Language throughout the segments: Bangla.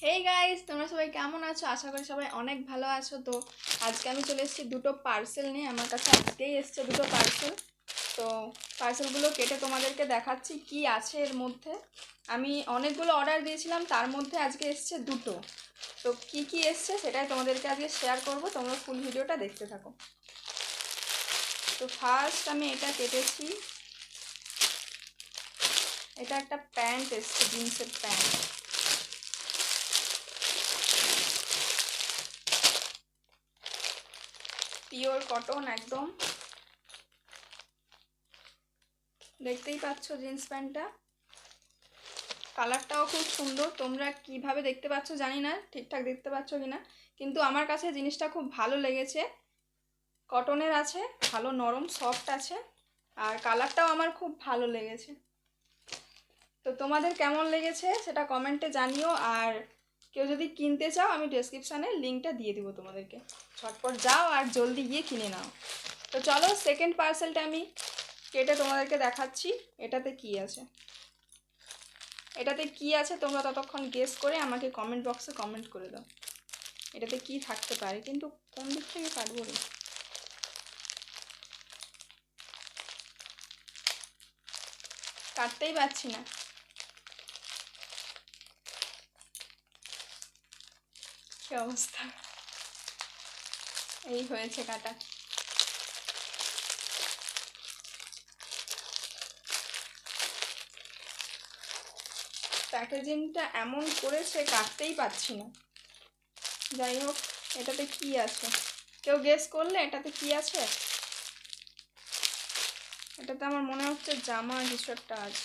হেই গাইস, তোমরা সবাই কেমন আছো? আশা করি সবাই অনেক ভালো আছো। তো আজকে আমি চলে এসেছি দুটো পার্সেল নিয়ে। আমার কাছে আজকেই এসছে দুটো পার্সেল। তো পার্সেলগুলো কেটে তোমাদেরকে দেখাচ্ছি কি আছে এর মধ্যে। আমি অনেকগুলো অর্ডার দিয়েছিলাম, তার মধ্যে আজকে এসছে দুটো। তো কি কি এসছে সেটাই তোমাদেরকে আজকে শেয়ার করব, তোমরা ফুল ভিডিওটা দেখতে থাকো। তো ফার্স্ট আমি এটা কেটেছি। এটা একটা প্যান্ট এসছে, জিন্সের প্যান্ট। পিওর কটন একদম, দেখতেই পাচ্ছ জিন্স প্যান্টটা। কালারটাও খুব সুন্দর। তোমরা কিভাবে দেখতে পাচ্ছ জানি না, ঠিকঠাক দেখতে পাচ্ছ কিনা, কিন্তু আমার কাছে জিনিসটা খুব ভালো লেগেছে। কটনের আছে, ভালো নরম সফট আছে, আর কালারটাও আমার খুব ভালো লেগেছে। তো তোমাদের কেমন লেগেছে সেটা কমেন্টে জানিও। আর কেউ যদি কিনতে চাও আমি ডেসক্রিপশানে লিঙ্কটা দিয়ে দিব তোমাদেরকে, ঝটপট যাও আর জলদি গিয়ে কিনে নাও। তো চলো সেকেন্ড পার্সেলটা আমি কেটে তোমাদেরকে দেখাচ্ছি এটাতে কি আছে। এটাতে কি আছে তোমরা ততক্ষণ গেস করে আমাকে কমেন্ট বক্সে কমেন্ট করে দাও এটাতে কি থাকতে পারে। কিন্তু কোন দিক থেকে কাটবো রে, কাটতেই পারছি না। কি অবস্থা, এই হয়েছে কাটা। প্যাকেজিংটা এমন করেছে কাটতেই পারছি না। যাই হোক, এটাতে কি আছে কেউ গেস করলে এটাতে কি আছে? এটাতে আমার মনে হচ্ছে জামা কিছু একটা আছে।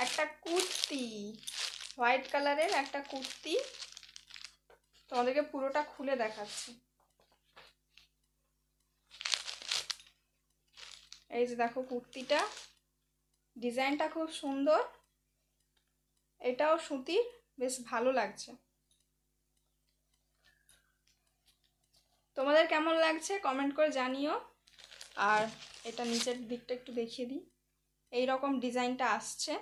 একটা কুর্তি, হোয়াইট কালারের একটা কুর্তি, তোমাদেরকে পুরোটা খুলে দেখাচ্ছি। এই যে দেখো কুর্তিটা, ডিজাইনটা খুব সুন্দর, এটাও সুতির, বেশ ভালো লাগছে। তোমাদের কেমন লাগছে কমেন্ট করে জানিও। আর এটা নিচের দিকটা একটু দেখিয়ে দিই, এই রকম ডিজাইনটা আসছে,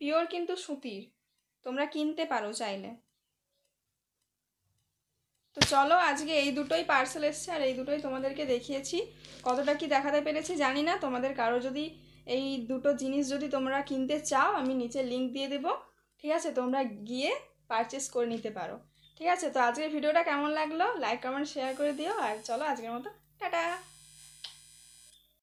পিওর কিন্তু সুতির, তোমরা কিনতে পারো চাইলে। তো চলো আজকে এই দুটোই পার্সেল এসছে, আর এই দুটোই তোমাদেরকে দেখিয়েছি। কতটা কি দেখাতে পেরেছি জানি না। তোমাদের কারো যদি এই দুটো জিনিস যদি তোমরা কিনতে চাও আমি নিচে লিঙ্ক দিয়ে দেবো, ঠিক আছে? তোমরা গিয়ে পারচেস করে নিতে পারো, ঠিক আছে? তো আজকের ভিডিওটা কেমন লাগলো লাইক কমেন্ট শেয়ার করে দিও। আর চলো আজকের মতো টাটা।